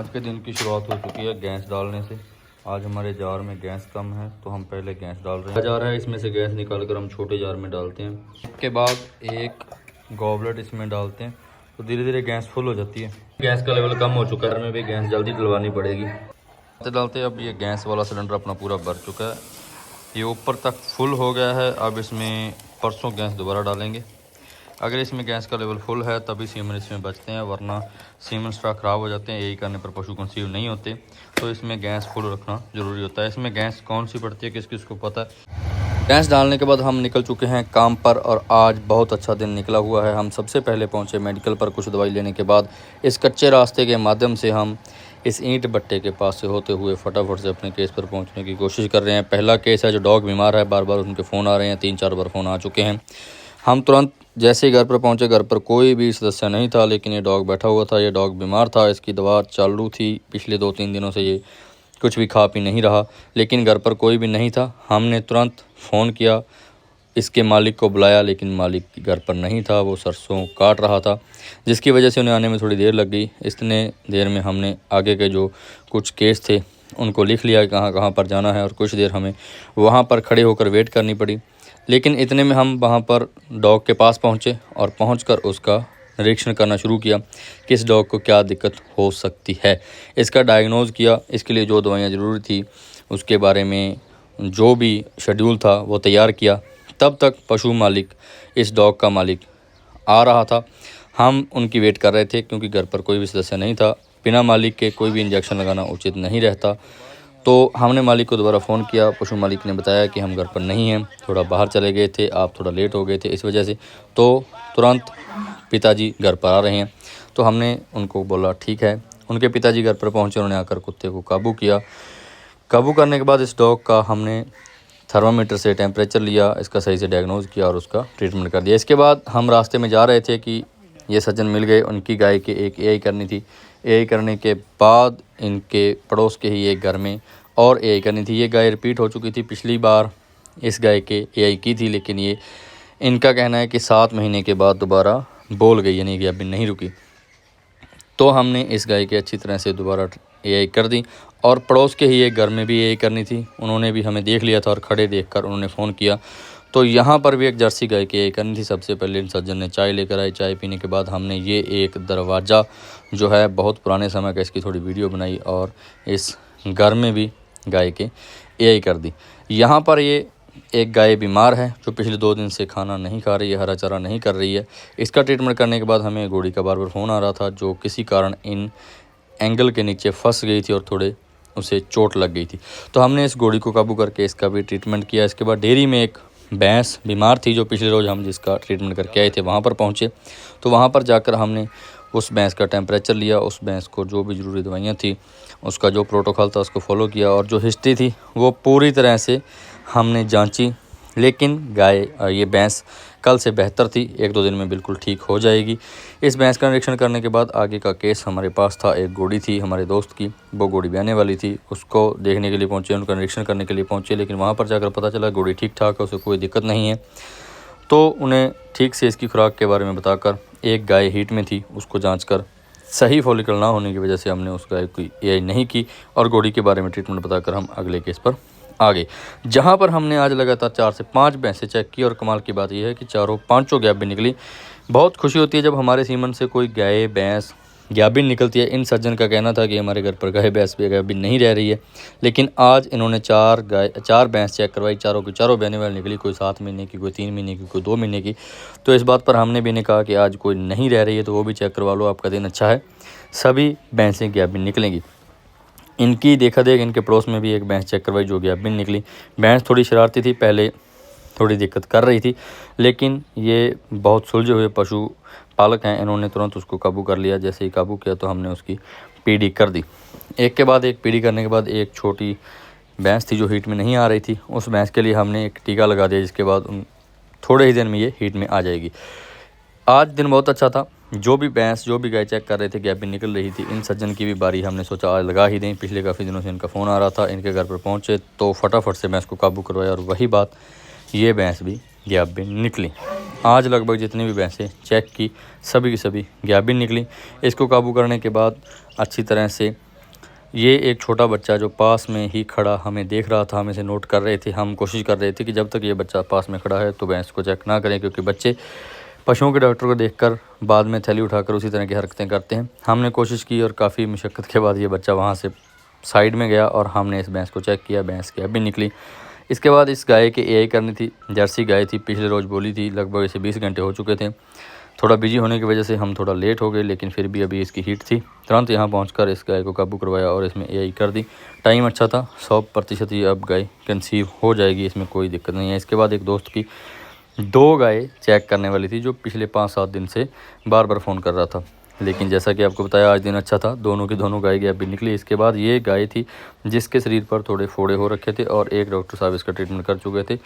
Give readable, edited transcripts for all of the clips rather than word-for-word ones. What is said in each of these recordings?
आज के दिन की शुरुआत हो चुकी है गैस डालने से। आज हमारे जार में गैस कम है तो हम पहले गैस डाल रहे हैं। जार है, इसमें से गैस निकाल कर हम छोटे जार में डालते हैं। उसके बाद एक गॉबलेट इसमें डालते हैं तो धीरे धीरे गैस फुल हो जाती है। गैस का लेवल कम हो चुका है, में भी गैस जल्दी डलवानी पड़ेगी। डालते डालते अब ये गैस वाला सिलेंडर अपना पूरा भर चुका है, ये ऊपर तक फुल हो गया है। अब इसमें परसों गैस दोबारा डालेंगे। अगर इसमें गैस का लेवल फुल है तभी सीमन इसमें बचते हैं, वरना सीमन स्टॉक ख़राब हो जाते हैं। यही करने पर पशु कंसीव नहीं होते, तो इसमें गैस फुल रखना ज़रूरी होता है। इसमें गैस कौन सी पड़ती है किस किस को पता है। गैस डालने के बाद हम निकल चुके हैं काम पर और आज बहुत अच्छा दिन निकला हुआ है। हम सबसे पहले पहुंचे मेडिकल पर कुछ दवाई लेने के बाद। इस कच्चे रास्ते के माध्यम से हम इस ईंट भट्टे के पास से होते हुए फटाफट से अपने केस पर पहुंचने की कोशिश कर रहे हैं। पहला केस है जो डॉग बीमार है, बार बार उनके फ़ोन आ रहे हैं, 3-4 बार फ़ोन आ चुके हैं। हम तुरंत जैसे ही घर पर पहुंचे, घर पर कोई भी सदस्य नहीं था, लेकिन ये डॉग बैठा हुआ था। ये डॉग बीमार था, इसकी दवा चालू थी पिछले 2-3 दिनों से, ये कुछ भी खा पी नहीं रहा, लेकिन घर पर कोई भी नहीं था। हमने तुरंत फ़ोन किया, इसके मालिक को बुलाया, लेकिन मालिक घर पर नहीं था, वो सरसों काट रहा था, जिसकी वजह से उन्हें आने में थोड़ी देर लग गई। इतने देर में हमने आगे के जो कुछ केस थे उनको लिख लिया, कहाँ कहाँ पर जाना है, और कुछ देर हमें वहाँ पर खड़े होकर वेट करनी पड़ी। लेकिन इतने में हम वहाँ पर डॉग के पास पहुँचे और पहुँचकर उसका निरीक्षण करना शुरू किया कि इस डॉग को क्या दिक्कत हो सकती है। इसका डायग्नोज़ किया, इसके लिए जो दवाइयाँ ज़रूरी थी उसके बारे में जो भी शेड्यूल था वो तैयार किया। तब तक पशु मालिक, इस डॉग का मालिक आ रहा था। हम उनकी वेट कर रहे थे क्योंकि घर पर कोई भी सदस्य नहीं था। बिना मालिक के कोई भी इंजेक्शन लगाना उचित नहीं रहता, तो हमने मालिक को दोबारा फ़ोन किया। पशु मालिक ने बताया कि हम घर पर नहीं हैं, थोड़ा बाहर चले गए थे, आप थोड़ा लेट हो गए थे इस वजह से, तो तुरंत पिताजी घर पर आ रहे हैं। तो हमने उनको बोला ठीक है। उनके पिताजी घर पर पहुंचे, उन्होंने आकर कुत्ते को काबू किया। काबू करने के बाद इस डॉग का हमने थर्मामीटर से टेम्परेचर लिया, इसका सही से डायग्नोज़ किया और उसका ट्रीटमेंट कर दिया। इसके बाद हम रास्ते में जा रहे थे कि ये सज्जन मिल गए। उनकी गाय के एक एआई करनी थी। एआई करने के बाद इनके पड़ोस के ही एक घर में और एआई करनी थी। ये गाय रिपीट हो चुकी थी, पिछली बार इस गाय के एआई की थी, लेकिन ये इनका कहना है कि 7 महीने के बाद दोबारा बोल गई, यानी कि अभी नहीं रुकी। तो हमने इस गाय के अच्छी तरह से दोबारा एआई कर दी। और पड़ोस के ही एक घर में भी एआई करनी थी, उन्होंने भी हमें देख लिया था और खड़े देखकर उन्होंने फ़ोन किया। तो यहाँ पर भी एक जर्सी गाय की एआई करनी थी। सबसे पहले इन सज्जन ने चाय लेकर आए, चाय पीने के बाद हमने ये एक दरवाज़ा जो है बहुत पुराने समय का, इसकी थोड़ी वीडियो बनाई और इस घर में भी गाय के एआई कर दी। यहाँ पर ये एक गाय बीमार है जो पिछले 2 दिन से खाना नहीं खा रही है, हरा चारा नहीं कर रही है। इसका ट्रीटमेंट करने के बाद हमें घोड़ी का बार बार फ़ोन आ रहा था, जो किसी कारण इन एंगल के नीचे फंस गई थी और थोड़े उसे चोट लग गई थी। तो हमने इस घोड़ी को काबू करके इसका भी ट्रीटमेंट किया। इसके बाद डेयरी में एक भैंस बीमार थी जो पिछले रोज़ हम जिसका ट्रीटमेंट करके आए थे, वहाँ पर पहुँचे। तो वहाँ पर जाकर हमने उस भैंस का टेम्परेचर लिया, उस भैंस को जो भी ज़रूरी दवाइयाँ थी, उसका जो प्रोटोकॉल था उसको फॉलो किया, और जो हिस्ट्री थी वो पूरी तरह से हमने जांची। लेकिन गाय, ये भैंस कल से बेहतर थी, 1-2 दिन में बिल्कुल ठीक हो जाएगी। इस भैंस का निरीक्षण करने के बाद आगे का केस हमारे पास था। एक घोड़ी थी हमारे दोस्त की, वो घोड़ी ब्याने वाली थी, उसको देखने के लिए पहुँचे, उनका निरीक्षण करने के लिए पहुँचे। लेकिन वहाँ पर जाकर पता चला घोड़ी ठीक ठाक है, उसे कोई दिक्कत नहीं है। तो उन्हें ठीक से इसकी खुराक के बारे में बताकर, एक गाय हीट में थी उसको जाँच कर, सही फॉलिकल ना होने की वजह से हमने उस गाय की एआई नहीं की, और घोड़ी के बारे में ट्रीटमेंट बताकर हम अगले केस पर आगे, जहां पर हमने आज लगातार 4 से 5 भैंसें चेक की। और कमाल की बात यह है कि चारों पांचों गैप भी निकली। बहुत खुशी होती है जब हमारे सीमन से कोई गाय भैंस गैबिन निकलती है। इन सज्जन का कहना था कि हमारे घर पर गाय भैंस भी गैबिन नहीं रह रही है, लेकिन आज इन्होंने 4 भैंस चेक करवाई, चारों की चारों बहने वाली निकली। कोई 7 महीने की, कोई 3 महीने की, कोई 2 महीने की। तो इस बात पर हमने भी इन्हें कहा कि आज कोई नहीं रह रही है तो वो भी चेक करवा लो, आपका दिन अच्छा है। सभी भैंसें गैबिन निकलेंगी। इनकी देखा देख इनके पड़ोस में भी एक भैंस चेक करवाई जो गैबिन निकली। भैंस थोड़ी शरारती थी, पहले थोड़ी दिक्कत कर रही थी, लेकिन ये बहुत सुलझे हुए पशु पालक हैं, इन्होंने तुरंत उसको काबू कर लिया। जैसे ही काबू किया तो हमने उसकी पीडी कर दी। एक के बाद एक पीडी करने के बाद एक छोटी भैंस थी जो हीट में नहीं आ रही थी, उस भैंस के लिए हमने एक टीका लगा दिया, जिसके बाद थोड़े ही दिन में ये हीट में आ जाएगी। आज दिन बहुत अच्छा था। जो भी भैंस, जो भी गाय चेक कर रहे थे गैबिन निकल रही थी। इन सज्जन की भी बारी हमने सोचा आज लगा ही दें, पिछले काफ़ी दिनों से इनका फ़ोन आ रहा था। इनके घर पर पहुंचे तो फटाफट से भैंस को काबू करवाया, और वही बात, ये भैंस भी गैबिन निकली। आज लगभग जितनी भी भैंसें चेक की, सभी की सभी गैबिन निकली। इसको काबू करने के बाद अच्छी तरह से ये एक छोटा बच्चा जो पास में ही खड़ा हमें देख रहा था, हम इसे नोट कर रहे थे। हम कोशिश कर रहे थे कि जब तक ये बच्चा पास में खड़ा है तो भैंस को चेक ना करें, क्योंकि बच्चे पशुओं के डॉक्टर को देखकर बाद में थैली उठाकर उसी तरह की हरकतें करते हैं। हमने कोशिश की और काफ़ी मुशक्क़त के बाद ये बच्चा वहाँ से साइड में गया और हमने इस भैंस को चेक किया। भैंस की अभी निकली। इसके बाद इस गाय के एआई करनी थी। जर्सी गाय थी, पिछले रोज़ बोली थी, लगभग इसे 20 घंटे हो चुके थे। थोड़ा बिजी होने की वजह से हम थोड़ा लेट हो गए, लेकिन फिर भी अभी इसकी हीट थी। तुरंत यहाँ पहुंचकर इस गाय को काबू करवाया और इसमें एआई कर दी। टाइम अच्छा था, 100% ये अब गाय कंसीव हो जाएगी, इसमें कोई दिक्कत नहीं है। इसके बाद एक दोस्त की 2 गाय चेक करने वाली थी, जो पिछले 5-7 दिन से बार बार फ़ोन कर रहा था, लेकिन जैसा कि आपको बताया आज दिन अच्छा था, दोनों की दोनों गाय अभी निकली। इसके बाद ये गाय थी जिसके शरीर पर थोड़े फोड़े हो रखे थे और एक डॉक्टर साहब इसका ट्रीटमेंट कर चुके थे,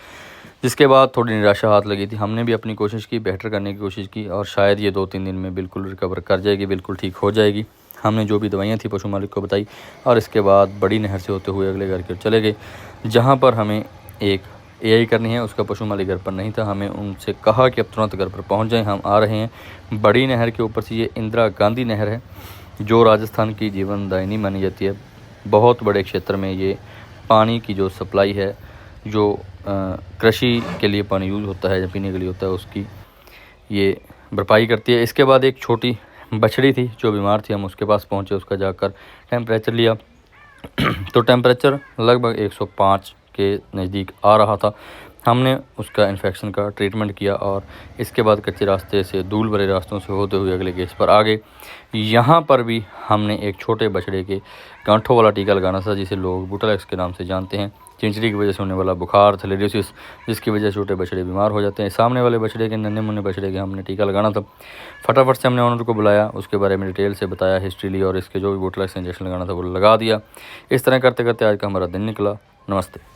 जिसके बाद थोड़ी निराशा हाथ लगी थी। हमने भी अपनी कोशिश की, बेहतर करने की कोशिश की और शायद ये 2-3 दिन में बिल्कुल रिकवर कर जाएगी, बिल्कुल ठीक हो जाएगी। हमने जो भी दवाइयाँ थी पशु मालिक को बताई और इसके बाद बड़ी नहर से होते हुए अगले घर के चले गए, जहाँ पर हमें एक एआई करनी है। उसका पशु मालिक घर पर नहीं था। हमें उनसे कहा कि अब तुरंत घर पर पहुंच जाएं, हम आ रहे हैं। बड़ी नहर के ऊपर से ये इंदिरा गांधी नहर है, जो राजस्थान की जीवनदायिनी मानी जाती है। बहुत बड़े क्षेत्र में ये पानी की जो सप्लाई है, जो कृषि के लिए पानी यूज़ होता है या पीने के लिए होता है, उसकी ये भरपाई करती है। इसके बाद एक छोटी बछड़ी थी जो बीमार थी, हम उसके पास पहुँचे, उसका जाकर टेम्परेचर लिया तो टेम्परेचर लगभग 105 के नज़दीक आ रहा था। हमने उसका इन्फेक्शन का ट्रीटमेंट किया और इसके बाद कच्चे रास्ते से, धूल भरे रास्तों से होते हुए अगले गेट पर आ गए। यहाँ पर भी हमने एक छोटे बछड़े के गांठों वाला टीका लगाना था, जिसे लोग बूटालेक्स के नाम से जानते हैं। चिंचड़ी की वजह से होने वाला बुखार, थैलेरियोसिस, जिसकी वजह से छोटे बछड़े बीमार हो जाते हैं। सामने वाले बछड़े के, नन्हे मुन्ने बछड़े के हमने टीका लगाना था। फटाफट से हमने ऑनर को बुलाया, उसके बारे में डिटेल से बताया, हिस्ट्री ली और इसके जो भी बूटालेक्स इंजेक्शन लगाना था वो लगा दिया। इस तरह करते करते आज का हमारा दिन निकला। नमस्ते।